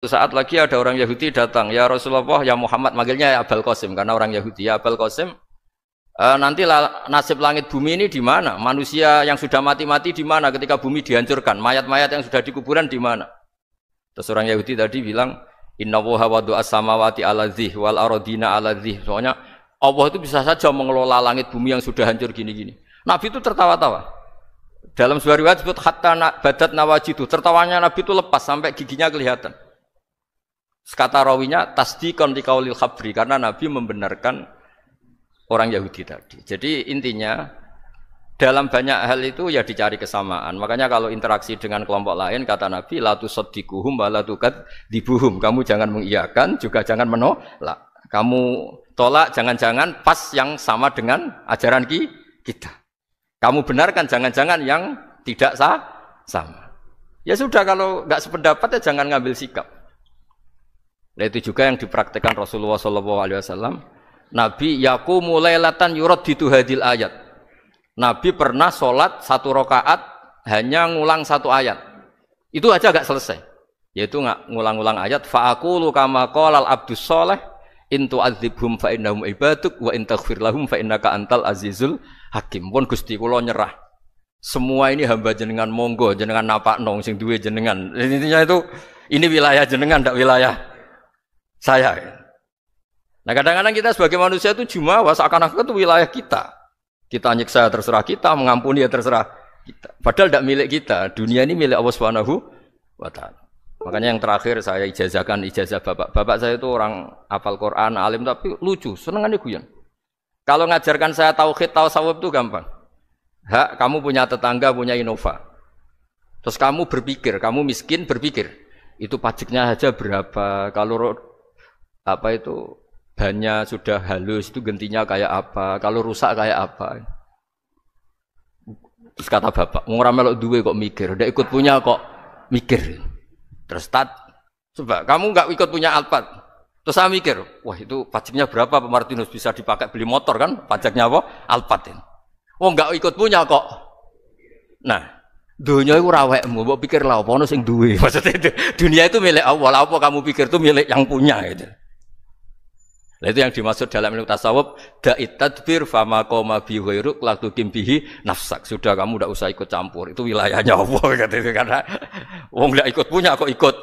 Suatu saat lagi ada orang Yahudi datang, ya Rasulullah, ya Muhammad, manggilnya ya Abul Qasim karena orang Yahudi. Ya Abul Qasim, nanti nasib langit bumi ini di mana? Manusia yang sudah mati-mati di mana ketika bumi dihancurkan? Mayat-mayat yang sudah di kuburan di mana? Terus orang Yahudi tadi bilang, Inna Allaha wadu'as samawati ala dzih wal aradina ala dzih. Soalnya Allah itu bisa saja mengelola langit bumi yang sudah hancur gini-gini. Nabi itu tertawa-tawa. Dalam sebuah riwayat disebut hatta badat nawajidu. Tertawanya Nabi itu lepas sampai giginya kelihatan. Kata rawinya tasdiqan liqaulil khabri karena Nabi membenarkan orang Yahudi tadi. Jadi intinya dalam banyak hal itu ya dicari kesamaan. Makanya kalau interaksi dengan kelompok lain kata Nabi la tusaddiquhum wa la tukadibuhum. Kamu jangan mengiyakan juga jangan menolak. Kamu tolak jangan-jangan pas yang sama dengan ajaran kita. Kamu benarkan jangan-jangan yang tidak sama. Ya sudah kalau enggak sependapat ya jangan ngambil sikap. Nah, itu juga yang dipraktekkan Rasulullah SAW. Nabi yaqumu lailatan yuraddidu hadil ayat. Nabi pernah sholat satu rakaat hanya ngulang satu ayat. Itu aja agak selesai. Yaitu ngulang-ngulang ayat. Fa'aqulu kama qalal abdus sholeh in tu'adzibhum fa innahum ibaduk wa in taghfir lahum fa innaka antal azizul hakim. Pun Gusti kula nyerah. Semua ini hamba jenengan monggo jenengan napakno sing duwe jenengan. Intinya itu ini wilayah jenengan ndak wilayah saya. Nah kadang-kadang kita sebagai manusia itu jumawa seakan-akan itu wilayah kita. Kita nyiksa terserah kita, mengampuni ya terserah kita. Padahal tidak milik kita. Dunia ini milik Allah Subhanahu wa taala. Makanya yang terakhir saya ijazahkan ijazah bapak. Bapak saya itu orang hafal Quran, alim tapi lucu, senengannya guyon. Kalau ngajarkan saya tauhid, tasawuf itu gampang. Hak kamu punya tetangga, punya Innova. Terus kamu berpikir, kamu miskin berpikir. Itu pajaknya aja berapa? Kalau apa itu bannya sudah halus itu gantinya kayak apa, kalau rusak kayak apa. Terus kata bapak, ora melok duwe kok mikir, ndak ikut punya kok mikir. Terus coba kamu enggak ikut punya Alphard. Terus saya mikir, wah itu pajaknya berapa Pak Martinus bisa dipakai beli motor kan? Pajaknya apa? Alphard ini. Oh enggak ikut punya kok. Nah, dunia itu rawekmu, mbok pikir lah apa ono sing duwe. Maksudnya itu, dunia itu milik Allah, apa kamu pikir itu milik yang punya gitu. Nah, itu yang dimaksud dalam ilmu tasawuf da'it tadbir fama qoma bi ghairuk la tuqim bihi nafsak. Sudah kamu tidak usah ikut campur. Itu wilayahnya Allah gitu karena wong enggak ikut punya kok ikut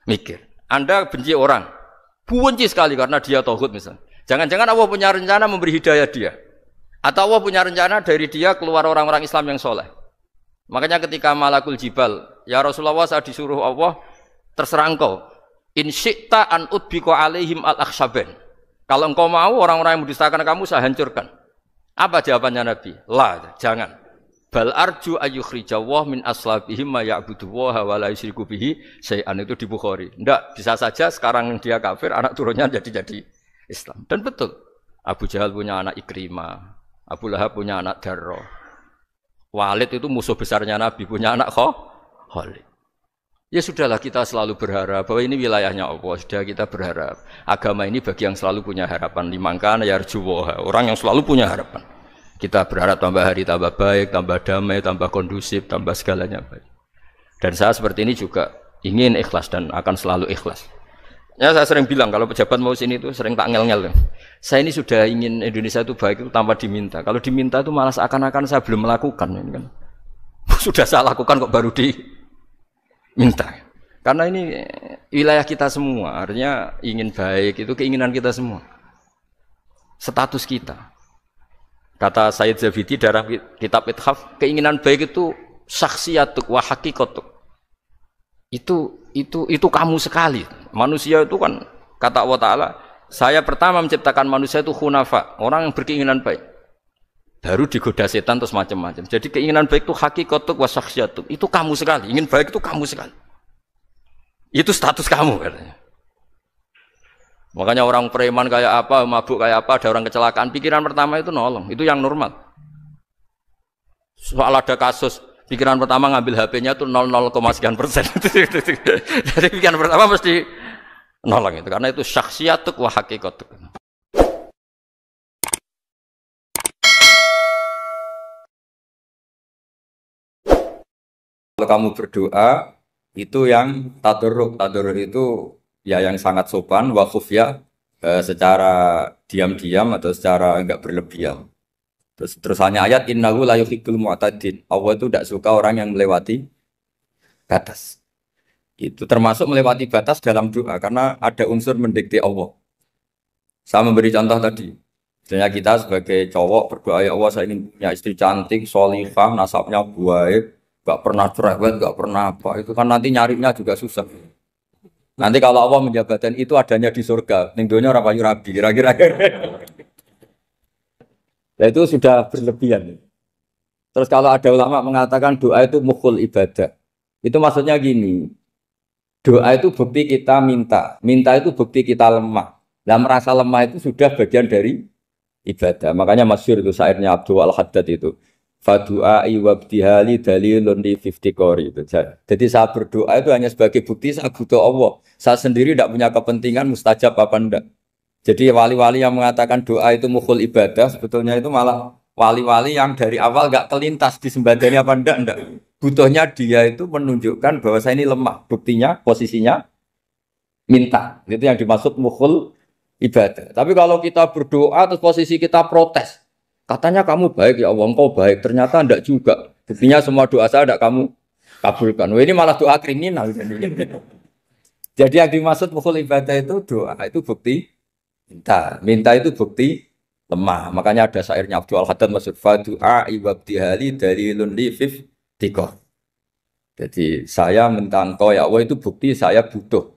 mikir. Anda benci orang. Benci sekali karena dia tauhid misalnya. Jangan-jangan Allah punya rencana memberi hidayah dia. Atau Allah punya rencana dari dia keluar orang-orang Islam yang soleh. Makanya ketika malakul jibal, ya Rasulullah saya disuruh Allah terserah engkau. In syi'ta an udbiqa alaihim al-akhshaban. Kalau engkau mau orang-orang yang mendustakan kamu saya hancurkan. Apa jawabannya Nabi? La, jangan. Bal arju ayyukhrijawah min aslabihim ma ya'budullaha wa la yusyriku bihi syai'an. Itu di Bukhari. Enggak, bisa saja sekarang dia kafir, anak turunnya jadi Islam. Dan betul. Abu Jahal punya anak Ikrimah, Abu Lahab punya anak Darrah. Walid itu musuh besarnya Nabi, punya anak Khalid. Ya sudahlah kita selalu berharap bahwa ini wilayahnya Allah. Sudah kita berharap. Agama ini bagi yang selalu punya harapan. Limangkan yarjuwaha. Orang yang selalu punya harapan. Kita berharap tambah hari tambah baik, tambah damai, tambah kondusif, tambah segalanya baik. Dan saya seperti ini juga ingin ikhlas dan akan selalu ikhlas. Ya saya sering bilang kalau pejabat mau sini itu sering tak ngel-ngel. Saya ini sudah ingin Indonesia itu baik itu tanpa diminta. Kalau diminta itu malah seakan-akan saya belum melakukan. Ini kan. Sudah saya lakukan kok baru minta. Karena ini wilayah kita semua, artinya ingin baik itu keinginan kita semua. Status kita. Kata Sayyid Zabidi dalam kitab Ithaf, keinginan baik itu syakhsiyatuk wa haqiqatuk. Itu kamu sekali. Manusia itu kan kata Allah Ta'ala, saya pertama menciptakan manusia itu khunafa, orang yang berkeinginan baik. Baru digoda setan terus macam-macam. Jadi keinginan baik itu hakikatuk wa syakhsiyatuk. Itu kamu sekali. Ingin baik itu kamu sekali. Itu status kamu katanya. Makanya orang preman kayak apa, mabuk kayak apa, ada orang kecelakaan, pikiran pertama itu nolong. Itu yang normal. Soal ada kasus, pikiran pertama ngambil HP-nya itu 0,0 sekian persen. Jadi pikiran pertama mesti nolong itu. Karena itu syakhsiyatuk wa hakikatuk. Kalau kamu berdoa, Itu yang tadarruk. Tadarruk itu ya yang sangat sopan, wa khufya secara diam-diam atau secara enggak berlebihan. Terus hanya ayat innahu la yuhibbul mu'tadin. Allah itu tidak suka orang yang melewati batas. Itu termasuk melewati batas dalam doa karena ada unsur mendikte Allah. Saya memberi contoh tadi. Misalnya kita sebagai cowok berdoa ya Allah saya ingin punya istri cantik, solihah, nasabnya baik, gak pernah cerewet, gak pernah apa. Itu kan nanti nyarinya juga susah. Nanti kalau Allah menjabatkan itu adanya di surga, ning donya ora payu rabi, kira-kira. Nah, itu sudah berlebihan. Terus kalau ada ulama mengatakan doa itu mukhul ibadah. Itu maksudnya gini, doa itu bukti kita minta. Minta itu bukti kita lemah. Nah merasa lemah itu sudah bagian dari ibadah. Makanya masyhur itu syairnya Abdul Al-Haddad itu. Fadu'ai wabdihali dalilun li kori itu. Jadi saya berdoa itu hanya sebagai bukti saya butuh Allah. Saya sendiri tidak punya kepentingan mustajab apa enggak. Jadi wali-wali yang mengatakan doa itu mukhul ibadah sebetulnya itu malah wali-wali yang dari awal enggak kelintas disembadani apa enggak. Butuhnya dia itu menunjukkan bahwa saya ini lemah. Buktinya posisinya minta. Itu yang dimaksud mukhul ibadah. Tapi kalau kita berdoa terus posisi kita protes. Katanya kamu baik ya Allah, engkau baik. Ternyata enggak juga. Buktinya semua doa saya enggak kamu kabulkan. Wah, ini malah doa kriminal. Jadi yang dimaksud mukhul ibadah itu doa itu bukti minta. Minta itu bukti lemah. Makanya ada syairnya Abdul Al-Haddad maksud fadu'a ibabdihali dalilun li tiko. Jadi saya minta engkau ya Allah itu bukti saya butuh.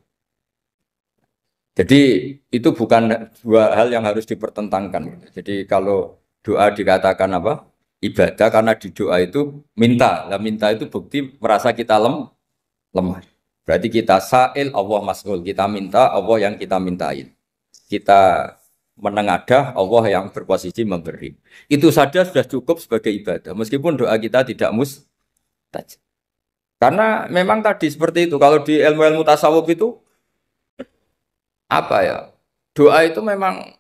Jadi itu bukan dua hal yang harus dipertentangkan. Jadi kalau doa dikatakan apa? Ibadah karena di doa itu minta. Lah minta itu bukti merasa kita lemah. Berarti kita sa'il Allah mas'ul. Kita minta Allah yang kita mintain. Kita menengadah Allah yang berposisi memberi. Itu saja sudah cukup sebagai ibadah. Meskipun doa kita tidak mustajab. Karena memang tadi seperti itu. Kalau di ilmu-ilmu tasawuf itu apa ya? Doa itu memang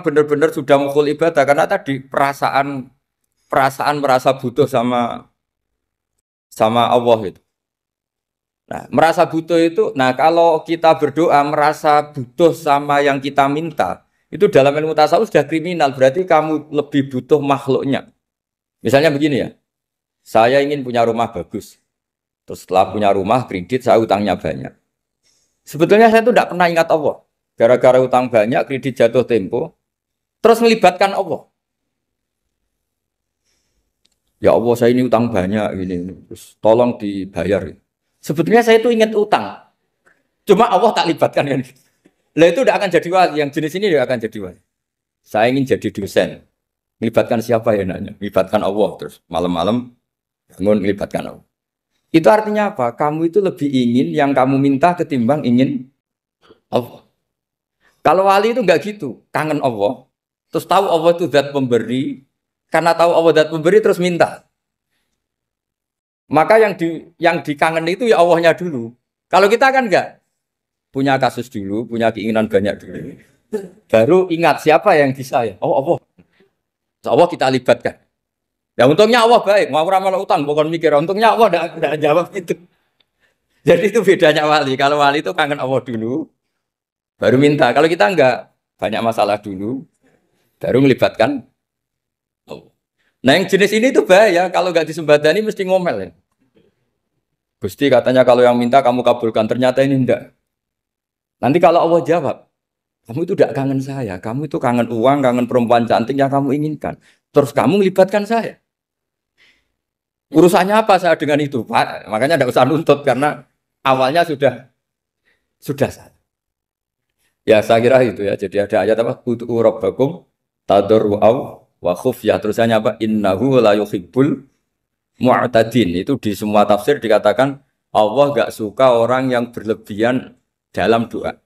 benar-benar sudah mukhul ibadah karena tadi perasaan merasa butuh sama Allah itu. Nah, merasa butuh itu, nah kalau kita berdoa merasa butuh sama yang kita minta, itu dalam ilmu tasawuf sudah kriminal, berarti kamu lebih butuh makhluknya. Misalnya begini ya, saya ingin punya rumah bagus, terus setelah punya rumah kredit saya utangnya banyak. Sebetulnya saya itu tidak pernah ingat Allah, gara-gara utang banyak, kredit jatuh tempo, terus melibatkan Allah. Ya Allah saya ini utang banyak, ini, terus tolong dibayar. Sebetulnya saya itu ingat utang. Cuma Allah tak libatkan kan. Lah itu tidak akan jadi wali. Yang jenis ini tidak akan jadi wali. Saya ingin jadi dosen. Melibatkan siapa ya nanya? Melibatkan Allah terus. Malam-malam bangun melibatkan Allah. Itu artinya apa? Kamu itu lebih ingin yang kamu minta ketimbang ingin Allah. Kalau wali itu enggak gitu. Kangen Allah. Terus tahu Allah itu zat pemberi. Karena tahu Allah zat pemberi terus minta. Maka yang dikangen itu ya Allahnya dulu. Kalau kita kan enggak punya kasus dulu, punya keinginan banyak dulu. Baru ingat siapa yang bisa ya. Oh Allah. Allah kita libatkan. Ya untungnya Allah baik, mau ramal utang bukan mikir. Untungnya Allah enggak jawab itu. Jadi itu bedanya wali. Kalau wali itu kangen Allah dulu, baru minta. Kalau kita enggak, banyak masalah dulu, baru melibatkan Allah. Nah yang jenis ini tuh bahaya, kalau nggak disembadani mesti ngomel ya. Gusti katanya kalau yang minta kamu kabulkan, ternyata ini enggak. Nanti kalau Allah jawab, kamu itu tidak kangen saya, kamu itu kangen uang, kangen perempuan cantik yang kamu inginkan. Terus kamu melibatkan saya. Urusannya apa saya dengan itu, Pak? Makanya tidak usah nuntut karena awalnya sudah salah. Ya saya kira itu ya. Jadi ada ayat apa? Ud'u rabbakum tadarru'aw wa khufyah, terusannya apa? Innahu la yuhibbul mu'tadin. Itu di semua tafsir dikatakan Allah enggak suka orang yang berlebihan dalam doa.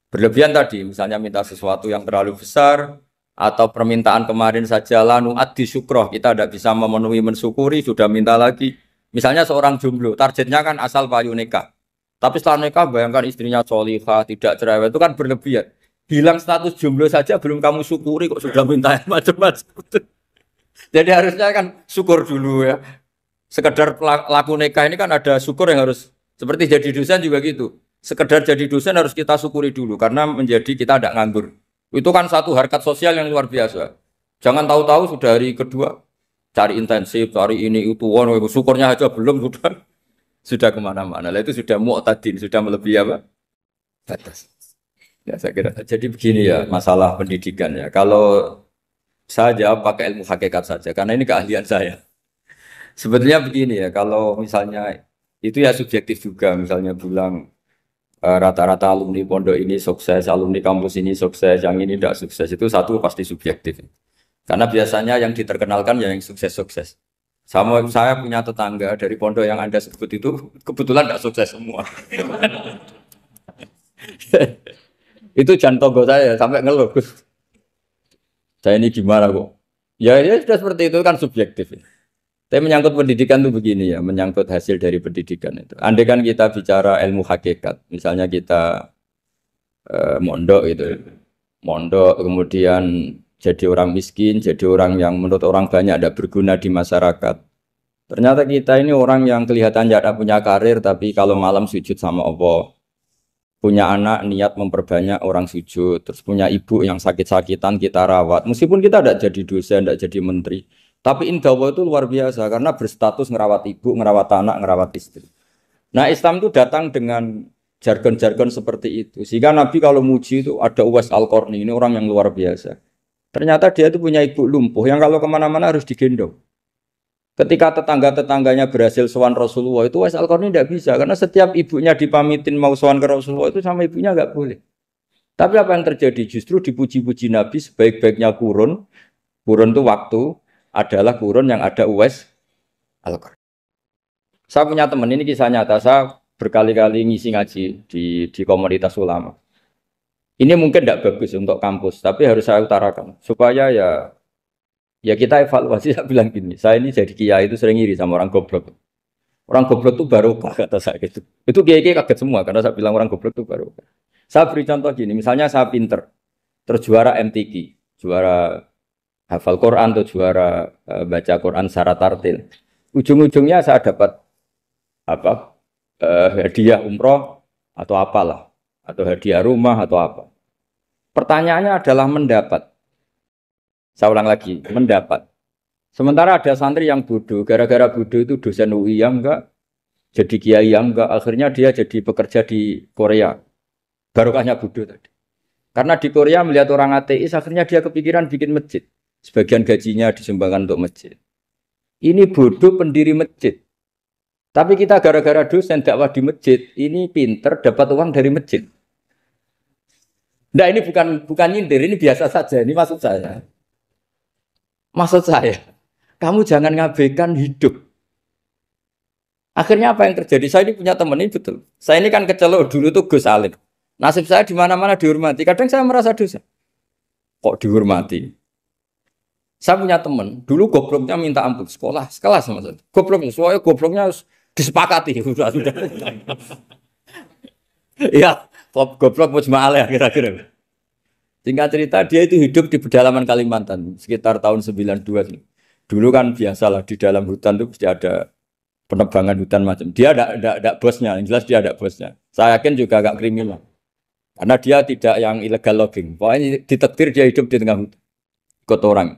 Berlebihan tadi misalnya minta sesuatu yang terlalu besar atau permintaan kemarin saja lanu addi syukroh, kita tidak bisa memenuhi mensyukuri sudah minta lagi. Misalnya seorang jomblo, targetnya kan asal payu nikah. Tapi setelah nikah bayangkan istrinya solihah, tidak cerewet, itu kan berlebihan. Hilang status jomblo saja belum kamu syukuri kok sudah minta macam-macam. Jadi harusnya kan syukur dulu ya. Sekedar laku nikah ini kan ada syukur yang harus Seperti jadi dosen juga gitu. Sekedar jadi dosen harus kita syukuri dulu karena menjadi kita tidak nganggur. Itu kan satu harkat sosial yang luar biasa. Jangan tahu-tahu sudah hari kedua cari intensif, cari ini itu, syukurnya aja belum sudah kemana-mana. Lah itu sudah mu'tadin, sudah melebihi apa? Batas. Ya saya kira. Jadi begini ya masalah pendidikan ya. Kalau saya jawab pakai ilmu hakikat saja karena ini keahlian saya. Sebetulnya begini ya, kalau misalnya itu ya subjektif juga, misalnya bilang rata-rata alumni pondok ini sukses, alumni kampus ini sukses, yang ini tidak sukses, itu satu pasti subjektif. Karena biasanya yang diterkenalkan ya yang sukses-sukses. Sama saya punya tetangga dari pondok yang Anda sebut itu kebetulan tidak sukses semua. Itu jantogo saya sampai ngeluh. Saya ini gimana kok? Ya, ya sudah seperti itu kan subjektif. Tapi menyangkut pendidikan itu begini ya, menyangkut hasil dari pendidikan itu. Andai kan kita bicara ilmu hakikat, misalnya kita mondok gitu, mondok kemudian jadi orang miskin, jadi orang yang menurut orang banyak tidak berguna di masyarakat. Ternyata kita ini orang yang kelihatannya tidak punya karir, tapi kalau malam sujud sama Allah, punya anak niat memperbanyak orang sujud, terus punya ibu yang sakit-sakitan kita rawat, meskipun kita tidak jadi dosen, tidak jadi menteri. Tapi indah Allah itu luar biasa karena berstatus ngerawat ibu, ngerawat anak, ngerawat istri. Nah Islam itu datang dengan jargon-jargon seperti itu. Sehingga Nabi kalau muji itu ada Uwais Al-Qarni, ini orang yang luar biasa. Ternyata dia itu punya ibu lumpuh yang kalau kemana-mana harus digendong. Ketika tetangga-tetangganya berhasil sowan Rasulullah itu Uwais Al-Qarni tidak bisa. Karena setiap ibunya dipamitin mau sowan ke Rasulullah itu sama ibunya nggak boleh. Tapi apa yang terjadi? Justru dipuji-puji Nabi sebaik-baiknya kurun. Kurun itu waktu adalah kurun yang ada Uwais Al-Qarni. Saya punya teman, ini kisah nyata, saya berkali-kali ngisi ngaji di komunitas ulama. Ini mungkin tidak bagus untuk kampus, tapi harus saya utarakan supaya ya kita evaluasi. Saya bilang gini, saya ini jadi kiai itu sering iri sama orang goblok. Orang goblok itu barokah kata saya gitu. Itu kiai-kiai kaget semua karena saya bilang orang goblok itu barokah. Saya beri contoh gini, misalnya saya pinter, terus juara MTQ, juara hafal Quran atau juara baca Quran secara tartil. Ujung-ujungnya saya dapat apa? Hadiah umroh atau apalah, atau hadiah rumah atau apa. Pertanyaannya adalah mendapat. Saya ulang lagi, mendapat. Sementara ada santri yang bodoh, gara-gara bodoh itu dosen UI yang enggak, jadi kiai yang enggak, akhirnya dia jadi pekerja di Korea. Barokahnya bodoh tadi. Karena di Korea melihat orang ateis, akhirnya dia kepikiran bikin masjid. Sebagian gajinya disumbangkan untuk masjid. Ini bodoh pendiri masjid. Tapi kita gara-gara dosen dakwah di masjid, ini pinter dapat uang dari masjid. Nah ini bukan nyindir, ini biasa saja. Ini maksud saya. Maksud saya, kamu jangan ngabaikan hidup. Akhirnya apa yang terjadi? Saya ini punya teman ini betul. Saya ini kan kecelok dulu tuh Gus Alim. Nasib saya di mana-mana dihormati. Kadang saya merasa dosa. Kok dihormati? Saya punya teman, dulu gobloknya minta ampun, sekolah, sekelas sama saya. Gobloknya, soalnya gobloknya harus disepakati. Sudah. Iya, goblok mujma'alah kira-kira. Singkat cerita, dia itu hidup di pedalaman Kalimantan, sekitar tahun 92. Dulu kan biasalah, di dalam hutan itu pasti ada penebangan hutan macam. Dia ada bosnya, yang jelas dia ada bosnya. Saya yakin juga agak kriminal. Karena dia tidak yang illegal logging. Pokoknya ditakdir dia hidup di tengah hutan. Ikut orang.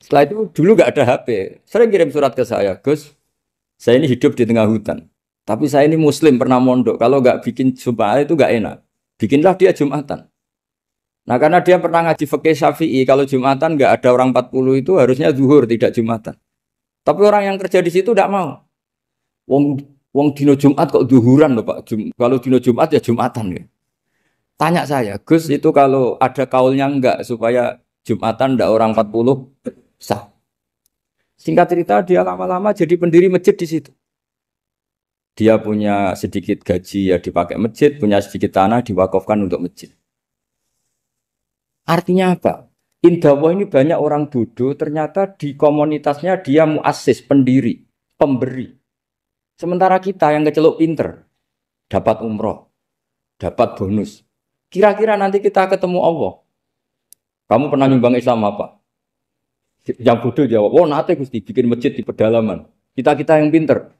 Setelah itu dulu nggak ada HP. Sering kirim surat ke saya, Gus, saya ini hidup di tengah hutan. Tapi saya ini Muslim pernah mondok. Kalau nggak bikin Jumat itu nggak enak. Bikinlah dia Jumatan. Nah karena dia pernah ngaji fikih Syafi'i, kalau Jumatan nggak ada orang 40 itu harusnya zuhur tidak Jumatan. Tapi orang yang kerja di situ tidak mau. Wong dino Jumat kok zuhuran loh Pak. Kalau dino Jumat ya Jumatan ya. Tanya saya, Gus itu kalau ada kaulnya enggak supaya Jumatan ndak orang 40 sah. Singkat cerita dia lama-lama jadi pendiri masjid di situ. Dia punya sedikit gaji ya dipakai masjid, punya sedikit tanah diwakafkan untuk masjid. Artinya apa? Indah ini banyak orang bodoh, ternyata di komunitasnya dia muassis, pendiri, pemberi. Sementara kita yang kecelok pinter, dapat umroh, dapat bonus. Kira-kira nanti kita ketemu Allah. Kamu pernah nyumbang Islam apa? Yang bodoh jawab, oh nanti Gusti bikin masjid di pedalaman. Kita yang pinter.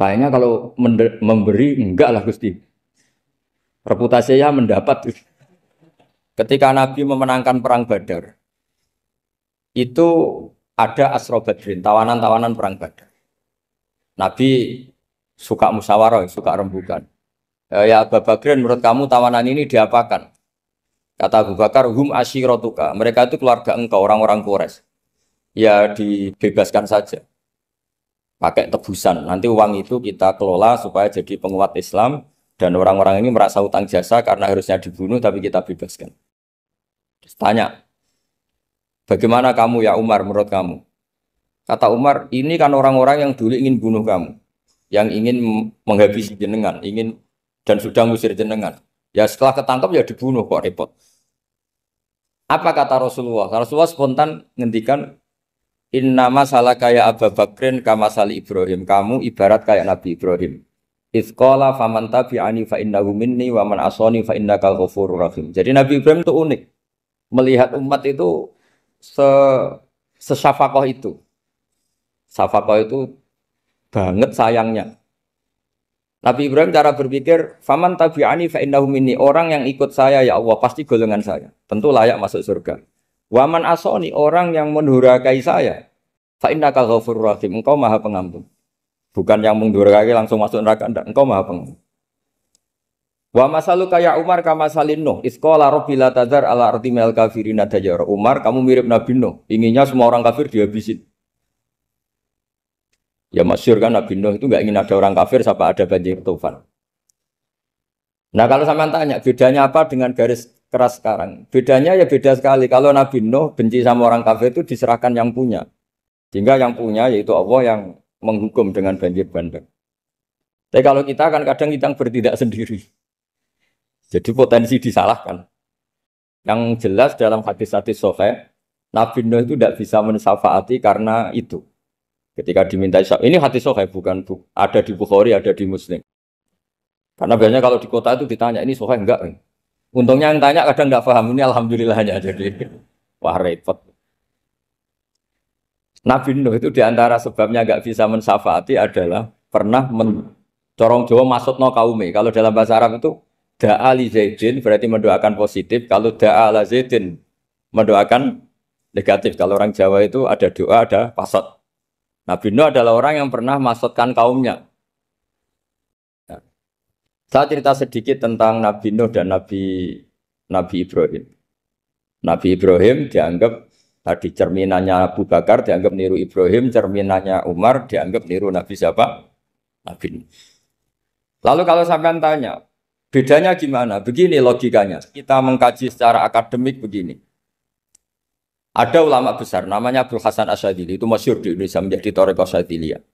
Kayaknya kalau memberi enggak lah Gusti. Reputasinya mendapat. Ketika Nabi memenangkan perang Badar, itu ada Asra Badrin, tawanan-tawanan perang Badar. Nabi suka musyawarah, suka rembukan. Ya Abu Bakrin, menurut kamu tawanan ini diapakan? Kata Abu Bakar, hum asyiratuka. Mereka itu keluarga engkau, orang-orang Quraisy. Ya dibebaskan saja. Pakai tebusan. Nanti uang itu kita kelola supaya jadi penguat Islam. Dan orang-orang ini merasa utang jasa karena harusnya dibunuh, tapi kita bebaskan. Terus tanya, bagaimana kamu ya Umar menurut kamu? Kata Umar, ini kan orang-orang yang dulu ingin bunuh kamu. Yang ingin menghabisi jenengan, ingin dan sudah ngusir jenengan. Ya setelah ketangkap ya dibunuh, kok repot. Apa kata Rasulullah? Rasulullah spontan ngendikan, innama salah kayak Abu Bakrin kama sali Ibrahim. Kamu ibarat kayak Nabi Ibrahim. Izqala faman tabi'ani fa innahu minni wa man asani fa innaka ghafurur rahim. Jadi Nabi Ibrahim itu unik. Melihat umat itu sesyafakoh itu. Syafakoh itu banget sayangnya. Nabi Ibrahim cara berpikir, faman tabi'ani fa innahu minni. Orang yang ikut saya ya Allah pasti golongan saya. Tentu layak masuk surga. Wa man asani, orang yang mendurhakai saya, fa innaka ghafurur rahim. Engkau Maha Pengampun. Bukan yang mendurhakai langsung masuk neraka, enggak. Engkau Maha Pengampun. Wa masalu kaya Umar kama salin Nuh. Isqala rabbi la tadzar ala ardi mil kafirina dajjara. Umar, kamu mirip Nabi Nuh. Inginnya semua orang kafir dihabisin. Ya masyhur kan Nabi Nuh itu enggak ingin ada orang kafir sampai ada banjir tufan. Nah kalau sampean tanya bedanya apa dengan garis keras sekarang? Bedanya ya beda sekali. Kalau Nabi Nuh benci sama orang kafir itu diserahkan yang punya. Sehingga yang punya yaitu Allah yang menghukum dengan banjir bandang. Tapi kalau kita kan kadang kita bertindak sendiri. Jadi potensi disalahkan. Yang jelas dalam hadis-hadis sahih, Nabi Nuh itu tidak bisa mensyafaati karena itu. Ketika diminta syafaat, ini hadis sahih bukan ada di Bukhari, ada di Muslim. Karena biasanya kalau di kota itu ditanya ini sahih enggak? Untungnya yang tanya kadang enggak paham, ini alhamdulillahnya jadi wah repot. Nabi Nuh itu diantara sebabnya enggak bisa mensyafaati adalah pernah corong Jawa maksudno kaume. Kalau dalam bahasa Arab itu da'a li Zaidin berarti mendoakan positif. Kalau da'a la Zaidin mendoakan negatif. Kalau orang Jawa itu ada doa, ada pasot. Nabi Nuh adalah orang yang pernah maksudkan kaumnya. Nah, saya cerita sedikit tentang Nabi Nuh dan Nabi Ibrahim. Nabi Ibrahim dianggap tadi cerminannya Abu Bakar, dianggap niru Ibrahim, cerminannya Umar, dianggap niru Nabi siapa? Nabi Nuh. Lalu kalau sampean tanya, bedanya gimana? Begini logikanya. Kita mengkaji secara akademik begini. Ada ulama besar, namanya Abdul Hasan Asyadzili, itu masyhur di Indonesia menjadi Thariqah Asyadziliyah.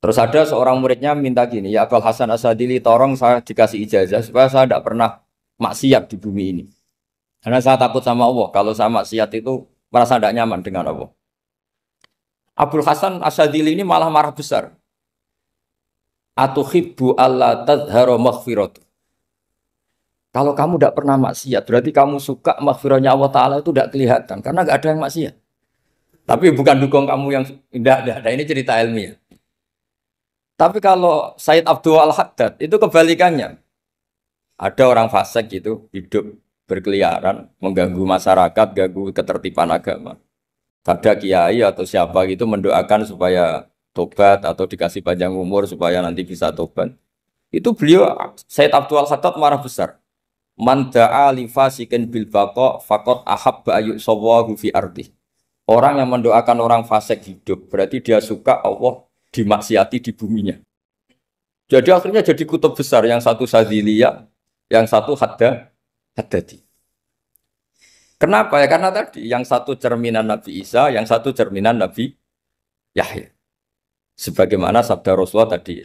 Terus ada seorang muridnya minta gini, ya Abdul Hasan Asyadzili, tolong saya dikasih ijazah supaya saya tidak pernah maksiat di bumi ini. Karena saya takut sama Allah, kalau saya maksiat itu merasa tidak nyaman dengan Allah. Abdul Hasan Asyadzili ini malah marah besar. Atuhibbu alla tadhharu maghfiratu. Kalau kamu tidak pernah maksiat, berarti kamu suka maghfirahnya Allah Ta'ala itu tidak kelihatan. Karena tidak ada yang maksiat. Tapi bukan dukung kamu yang tidak. Ini cerita ilmiah. Tapi kalau Said Abdul Al-Haddad, itu kebalikannya. Ada orang fasik gitu, hidup berkeliaran, mengganggu masyarakat, ganggu ketertiban agama. Ada kiai atau siapa gitu mendoakan supaya tobat atau dikasih panjang umur supaya nanti bisa tobat. Itu beliau, Said Abdul Al-Haddad marah besar. Man da'a li fasikin bil baqa faqad ahabba ayu sawahu fi ardi. Orang yang mendoakan orang fasik hidup berarti dia suka Allah dimaksiati di buminya. Jadi akhirnya jadi kutub besar, yang satu Sadziliyah, yang satu Haddadi. Kenapa ya? Karena tadi yang satu cerminan Nabi Isa, yang satu cerminan Nabi Yahya. Sebagaimana sabda Rasulullah tadi,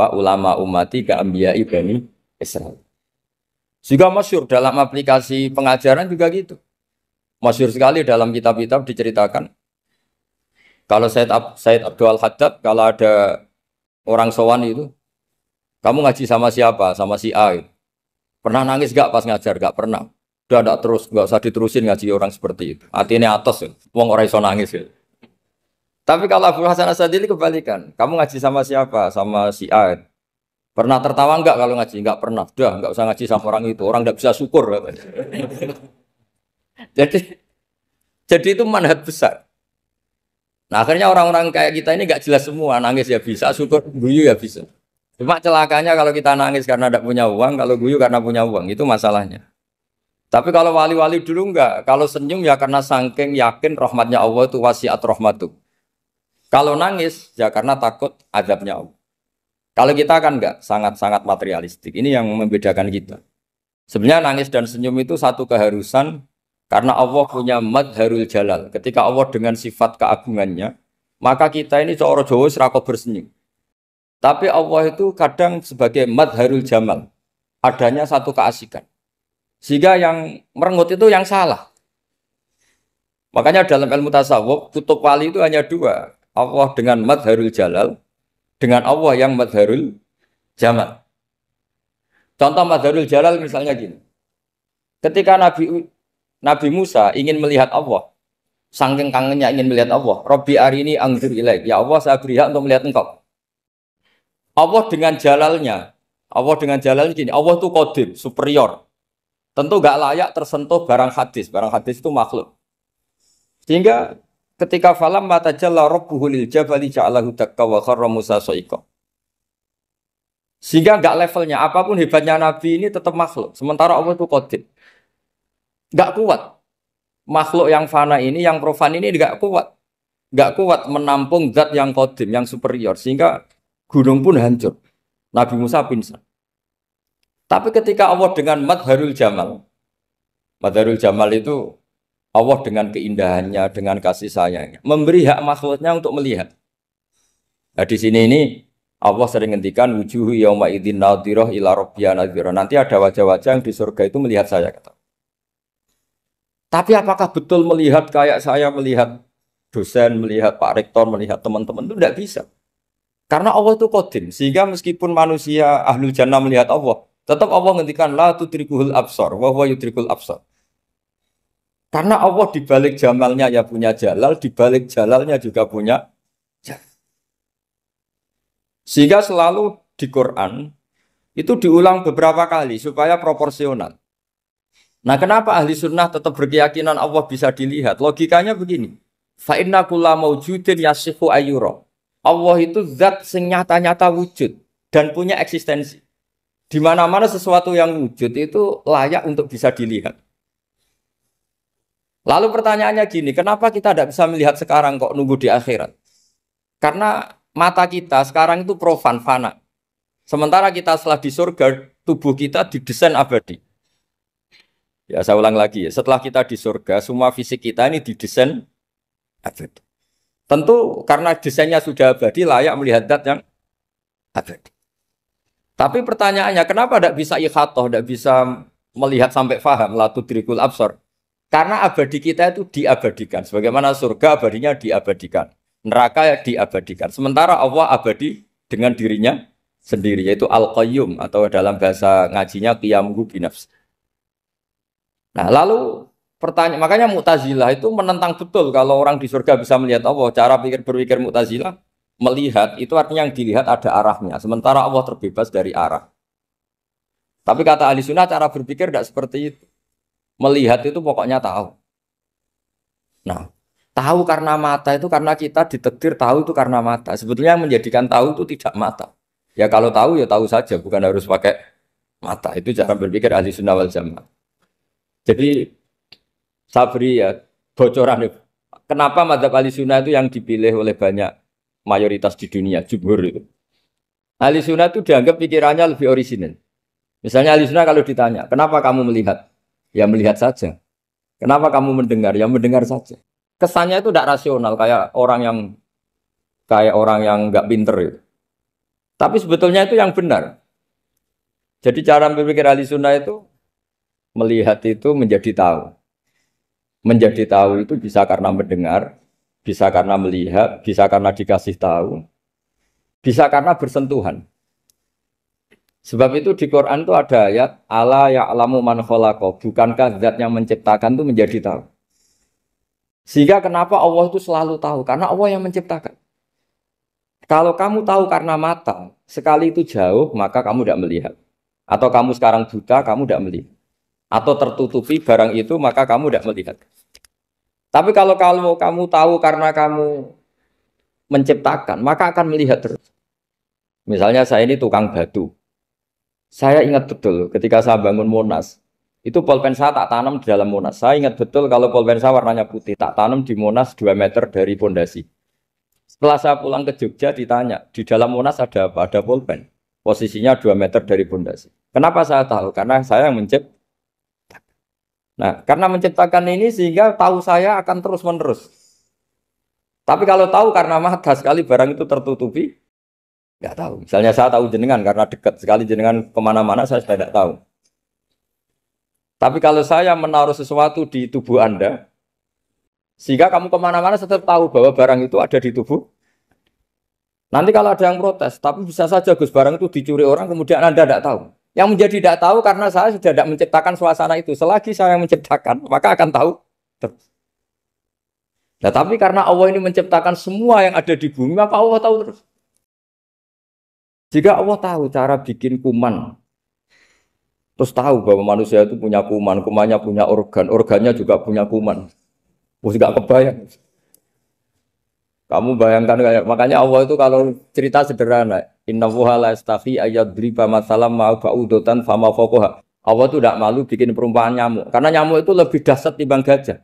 ulama ummati ka anbiya'i bani Israil. Juga masyhur dalam aplikasi pengajaran juga gitu. Masyhur sekali dalam kitab-kitab diceritakan. Kalau Said Abdul Haddad, kalau ada orang sowan itu, kamu ngaji sama siapa? Sama si A. Pernah nangis gak pas ngajar? Gak pernah. Udah gak terus, gak usah diterusin ngaji orang seperti itu. Hatinya atas, wong orang iso nangis. Tapi kalau Abu Hasan Asadili kebalikan. Kamu ngaji sama siapa? Sama si A. Pernah tertawa enggak kalau ngaji? Enggak pernah. Udah, enggak usah ngaji sama orang itu. Orang enggak bisa syukur. Jadi jadi itu manhaj besar. Nah, akhirnya orang-orang kayak kita ini enggak jelas semua. Nangis ya bisa, syukur, guyu ya bisa. Cuma celakanya kalau kita nangis karena tidak punya uang, kalau guyu karena punya uang, itu masalahnya. Tapi kalau wali-wali dulu enggak. Kalau senyum ya karena saking yakin rahmatnya Allah itu wasiat rahmatu. Kalau nangis ya karena takut azabnya Allah. Kalau kita kan enggak, sangat-sangat materialistik. Ini yang membedakan kita. Sebenarnya nangis dan senyum itu satu keharusan karena Allah punya madharul jalal. Ketika Allah dengan sifat keagungannya, maka kita ini seorang Jawa serako bersenyum. Tapi Allah itu kadang sebagai madharul jamal. Adanya satu keasikan. Sehingga yang merengut itu yang salah. Makanya dalam ilmu tasawuf, kutub wali itu hanya dua. Allah dengan madharul jalal, dengan Allah yang madharul jamal. Contoh madharul jalal misalnya gini. Ketika Nabi Musa ingin melihat Allah, saking kangennya ingin melihat Allah, Rabbi arini anzur ilaik. Ya Allah, saya beri hak untuk melihat engkau. Allah dengan jalalnya gini, Allah itu qadim, superior. Tentu gak layak tersentuh barang hadis. Barang hadis itu makhluk. Sehingga ketika falam matajalla rabbuhu lil jabali ja'alahu dakka wa kharra Musa sa'iqa. Sehingga enggak levelnya apapun hebatnya Nabi ini tetap makhluk. Sementara Allah itu qadim. Enggak kuat. Makhluk yang fana ini, yang profan ini enggak kuat. Enggak kuat menampung zat yang qadim, yang superior. Sehingga gunung pun hancur. Nabi Musa pingsan. Tapi ketika Allah dengan madharul jamal itu Allah dengan keindahannya, dengan kasih sayangnya, memberi hak makhluknya untuk melihat. Nah di sini ini Allah sering ngendikan wujuhu yauma idzin nadhirah ila rabbiha nadhirah. Nanti ada wajah-wajah yang di surga itu melihat saya kata. Tapi apakah betul melihat kayak saya melihat dosen, melihat Pak Rektor, melihat teman-teman itu tidak bisa. Karena Allah itu qadim, sehingga meskipun manusia ahlul jannah melihat Allah, tetap Allah ngendikan la tudrikuhul absar wa huwa yudrikul absar. Karena Allah di balik jamalnya ya punya jalal, di balik jalalnya juga punya jalal. Sehingga selalu di Quran itu diulang beberapa kali supaya proporsional. Nah, kenapa ahli sunnah tetap berkeyakinan Allah bisa dilihat? Logikanya begini. Fa inna kulla maujudin yasihu ayyura. Allah itu zat sing nyata-nyata wujud dan punya eksistensi. Di mana-mana sesuatu yang wujud itu layak untuk bisa dilihat. Lalu pertanyaannya gini, kenapa kita tidak bisa melihat sekarang kok nunggu di akhirat? Karena mata kita sekarang itu profan, fana. Sementara kita setelah di surga, tubuh kita didesain abadi. Ya saya ulang lagi ya, setelah kita di surga, semua fisik kita ini didesain abadi. Tentu karena desainnya sudah abadi, layak melihat zat yang abadi. Tapi pertanyaannya, kenapa tidak bisa ikhatah, tidak bisa melihat sampai faham, la tudrikul absar? Karena abadi kita itu diabadikan. Sebagaimana surga abadinya diabadikan. Neraka diabadikan. Sementara Allah abadi dengan dirinya sendiri, yaitu Al-Qayyum, atau dalam bahasa ngajinya Qiyamuhu binafs. Nah lalu pertanyaan, makanya Mu'tazilah itu menentang betul kalau orang di surga bisa melihat Allah. Cara berpikir Mu'tazilah, melihat itu artinya yang dilihat ada arahnya, sementara Allah terbebas dari arah. Tapi kata ahli sunnah cara berpikir tidak seperti itu. Melihat itu pokoknya tahu. Nah, tahu karena mata itu karena kita ditakdir tahu itu karena mata. Sebetulnya yang menjadikan tahu itu tidak mata. Ya kalau tahu ya tahu saja, bukan harus pakai mata. Itu cara berpikir ahli sunnah wal jamaah. Jadi saya beri ya bocoran. Kenapa mazhab ahli sunnah itu yang dipilih oleh banyak mayoritas di dunia, jumhur itu. Ahli sunnah itu dianggap pikirannya lebih orisinal. Misalnya ahli sunnah kalau ditanya, kenapa kamu melihat? Ya melihat saja. Kenapa kamu mendengar? Ya mendengar saja. Kesannya itu tidak rasional, kayak orang yang nggak pinter itu. Tapi sebetulnya itu yang benar. Jadi cara berpikir ahli sunnah itu melihat itu menjadi tahu. Menjadi tahu itu bisa karena mendengar, bisa karena melihat, bisa karena dikasih tahu, bisa karena bersentuhan. Sebab itu di Quran itu ada ayat ala ya'lamu man khalaqa, bukankah zat yang menciptakan itu menjadi tahu. Sehingga kenapa Allah itu selalu tahu? Karena Allah yang menciptakan. Kalau kamu tahu karena mata, sekali itu jauh, maka kamu tidak melihat. Atau kamu sekarang buta, kamu tidak melihat. Atau tertutupi barang itu, maka kamu tidak melihat. Tapi kalau kamu tahu karena kamu menciptakan, maka akan melihat terus. Misalnya saya ini tukang batu. Saya ingat betul ketika saya bangun Monas, itu polpen saya tak tanam di dalam Monas. Saya ingat betul kalau polpen saya warnanya putih, tak tanam di Monas 2 meter dari pondasi. Setelah saya pulang ke Jogja ditanya, di dalam Monas ada apa? Ada polpen. Posisinya 2 meter dari pondasi. Kenapa saya tahu? Karena saya yang menciptakan. Nah, karena menciptakan ini sehingga tahu saya akan terus-menerus. Tapi kalau tahu karena mata sekali barang itu tertutupi, nggak tahu. Misalnya saya tahu jenengan karena dekat sekali jenengan kemana-mana saya sudah tidak tahu. Tapi kalau saya menaruh sesuatu di tubuh Anda, sehingga kamu kemana-mana tetap tahu bahwa barang itu ada di tubuh. Nanti kalau ada yang protes, tapi bisa saja Gus barang itu dicuri orang kemudian Anda tidak tahu. Yang menjadi tidak tahu karena saya sudah tidak menciptakan suasana itu. Selagi saya yang menciptakan, maka akan tahu terus. Nah, tapi karena Allah ini menciptakan semua yang ada di bumi, maka Allah tahu terus. Jika Allah tahu cara bikin kuman, terus tahu bahwa manusia itu punya kuman, kumannya punya organ, organnya juga punya kuman. Mesti gak kebayang. Kamu bayangkan kayak makanya Allah itu kalau cerita sederhana, innallaha la yastahi ayyadriba masalam ma ba'udatan fama fawqaha. Allah itu tidak malu bikin perumpamaan nyamuk, karena nyamuk itu lebih dahsyat timbang gajah.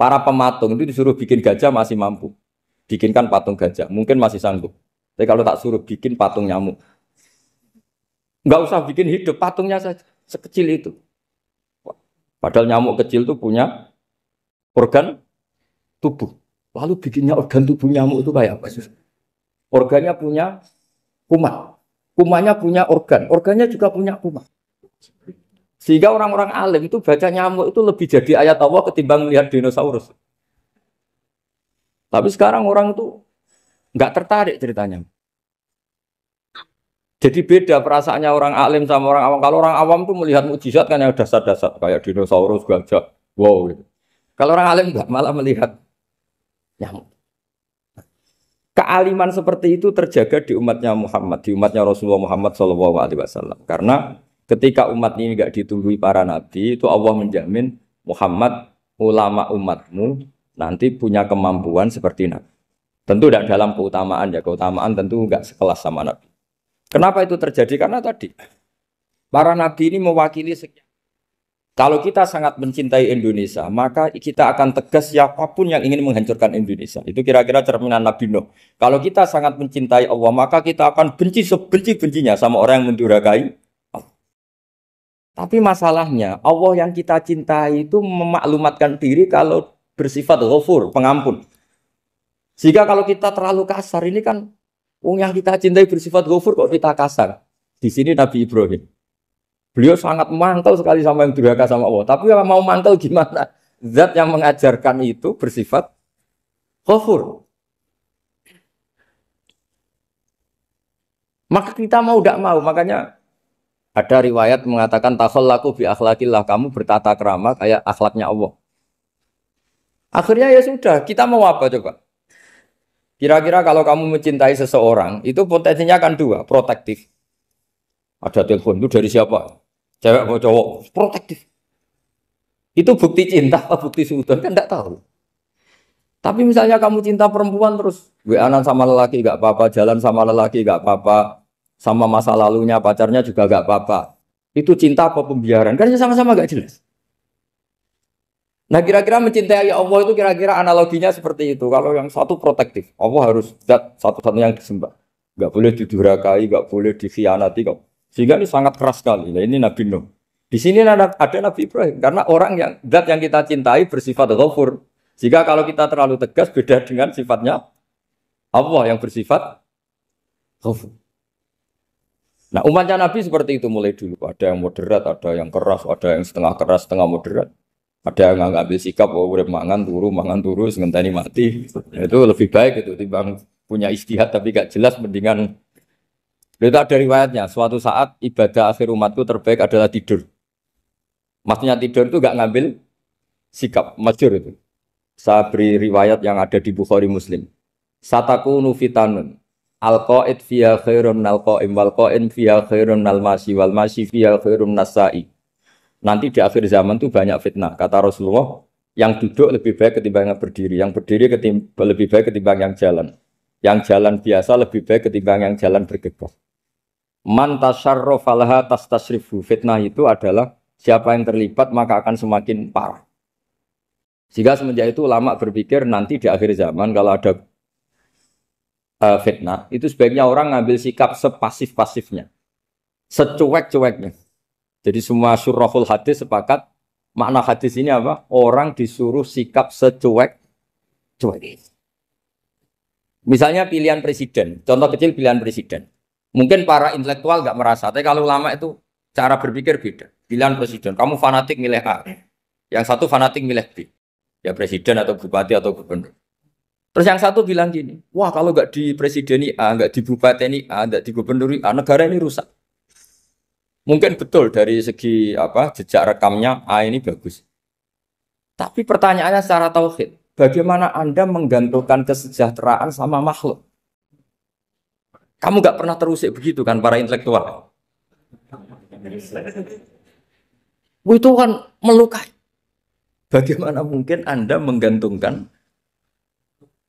Para pematung itu disuruh bikin gajah masih mampu. Bikinkan patung gajah, mungkin masih sanggup. Tapi kalau tak suruh bikin patung nyamuk, nggak usah bikin hidup, patungnya saja sekecil itu. Padahal nyamuk kecil itu punya organ tubuh. Lalu bikinnya organ tubuh nyamuk itu kayak apa? Organnya punya kuman. Kumannya punya organ. Organnya juga punya kuman. Sehingga orang-orang alim itu baca nyamuk itu lebih jadi ayat Allah ketimbang melihat dinosaurus. Tapi sekarang orang itu nggak tertarik ceritanya. Jadi beda perasaannya orang alim sama orang awam. Kalau orang awam tuh melihat mukjizat kan yang dasar-dasar kayak dinosaurus, gajah, wow gitu. Kalau orang alim nggak, malah melihat nyamuk. Kealiman seperti itu terjaga di umatnya Muhammad, di umatnya Rasulullah Muhammad SAW. Karena ketika umat ini nggak ditunggui para nabi, itu Allah menjamin Muhammad, ulama umatmu nanti punya kemampuan seperti nabi. Tentu tidak dalam keutamaan ya, keutamaan tentu nggak sekelas sama nabi. Kenapa itu terjadi? Karena tadi para nabi ini mewakili sekian. Kalau kita sangat mencintai Indonesia, maka kita akan tegas siapapun yang ingin menghancurkan Indonesia. Itu kira-kira cerminan Nabi Nuh. Kalau kita sangat mencintai Allah, maka kita akan benci sebenci-bencinya sama orang yang mendurhakai Allah. Tapi masalahnya, Allah yang kita cintai itu memaklumatkan diri kalau bersifat ghafur, pengampun. Sehingga kalau kita terlalu kasar, ini kan yang kita cintai bersifat ghafur kok kita kasar. Di sini Nabi Ibrahim. Beliau sangat mangkel sekali sama yang durhaka sama Allah. Tapi mau mangkel gimana? Zat yang mengajarkan itu bersifat ghafur. Maka kita mau tidak mau. Makanya ada riwayat mengatakan takhallaku bi akhlaqillah, kamu bertata krama kayak akhlaknya Allah. Akhirnya ya sudah, kita mau apa coba? Kira-kira kalau kamu mencintai seseorang, itu potensinya akan dua, protektif. Ada telepon itu dari siapa? Cewek atau cowok? Protektif. Itu bukti cinta apa bukti suudon kan tidak tahu. Tapi misalnya kamu cinta perempuan terus WA-an sama lelaki nggak apa-apa, jalan sama lelaki nggak apa-apa, sama masa lalunya pacarnya juga nggak apa-apa. Itu cinta apa pembiaran? Kan sama-sama nggak jelas. Nah kira-kira mencintai Allah itu kira-kira analoginya seperti itu. Kalau yang satu protektif, Allah harus zat satu-satunya yang disembah. Nggak boleh didurhakai, nggak boleh dikhianati kok. Sehingga ini sangat keras sekali. Nah, ini Nabi Nuh. Di sini ada Nabi Ibrahim. Karena orang yang zat yang kita cintai bersifat ghafur. Jika kalau kita terlalu tegas beda dengan sifatnya Allah yang bersifat ghafur. Nah umatnya Nabi seperti itu mulai dulu. Ada yang moderat, ada yang keras, ada yang setengah keras, setengah moderat. Ada yang ngambil sikap, udah mangan turu, ngenteni mati. Itu lebih baik itu timbang punya istihad tapi gak jelas mendingan. Itu ada riwayatnya, suatu saat ibadah akhir umatku terbaik adalah tidur. Maksudnya tidur itu gak ngambil sikap, majur itu. Saya beri riwayat yang ada di Bukhari Muslim. Satakunu fitanun. Al-qa'id fiha khairun al-qa'im wal-qa'im fiha khairun al-masi wal-masi fiha khairun nasai. Nanti di akhir zaman itu banyak fitnah. Kata Rasulullah, yang duduk lebih baik ketimbang yang berdiri. Yang berdiri lebih baik ketimbang yang jalan. Yang jalan biasa lebih baik ketimbang yang jalan bergegas. Man tasyarrafa laha tastasrifu. Fitnah itu adalah siapa yang terlibat maka akan semakin parah. Sehingga semenjak itu ulama berpikir nanti di akhir zaman kalau ada fitnah, itu sebaiknya orang ngambil sikap sepasif-pasifnya, secuek-cueknya. Jadi semua syurahul hadis sepakat, makna hadis ini apa? Orang disuruh sikap secuek-cuek. Misalnya pilihan presiden, contoh kecil pilihan presiden. Mungkin para intelektual nggak merasa, tapi kalau ulama itu cara berpikir beda. Pilihan presiden, kamu fanatik milih A, yang satu fanatik milih B. Ya presiden atau bupati atau gubernur. Terus yang satu bilang gini, wah kalau nggak di presideni A, nggak di bupati A, nggak di gubernur A, negara ini rusak. Mungkin betul dari segi jejak rekamnya A ini bagus. Tapi pertanyaannya secara tauhid, bagaimana Anda menggantungkan kesejahteraan sama makhluk? Kamu nggak pernah terusik begitu kan para intelektual? Itu kan melukai. Bagaimana mungkin Anda menggantungkan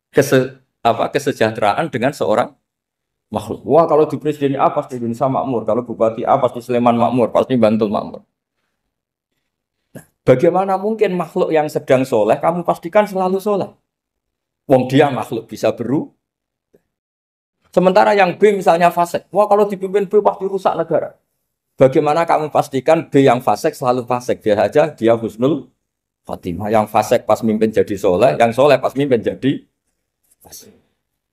kesejahteraan dengan seorang makhluk? Wah kalau di presiden A pasti Indonesia makmur, kalau bupati A pasti Sleman makmur, pasti Bantul makmur. Nah, bagaimana mungkin makhluk yang sedang soleh kamu pastikan selalu soleh? Wong dia makhluk bisa sementara yang B misalnya fasik, wah kalau dipimpin B pasti rusak negara. Bagaimana kamu pastikan B yang fasik selalu fasik? Biar aja dia husnul Fatimah, yang fasik pas mimpin jadi soleh, yang soleh pas mimpin jadi fasik.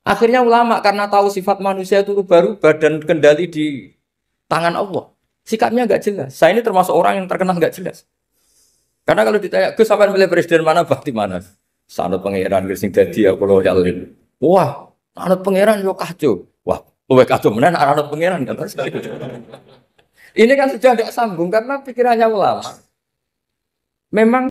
Akhirnya ulama karena tahu sifat manusia itu baru badan kendali di tangan Allah. Sikapnya nggak jelas. Saya ini termasuk orang yang terkenal nggak jelas. Karena kalau ditanya, Gus sampean pilih presiden mana, bakti mana? Sanut pangeran sing dadi aku loyalin. Wah, anut pangeran yo kacau. Wah, luwih kacau menan anut pangeran kan. Ini kan sudah tidak sambung karena pikirannya ulama. Memang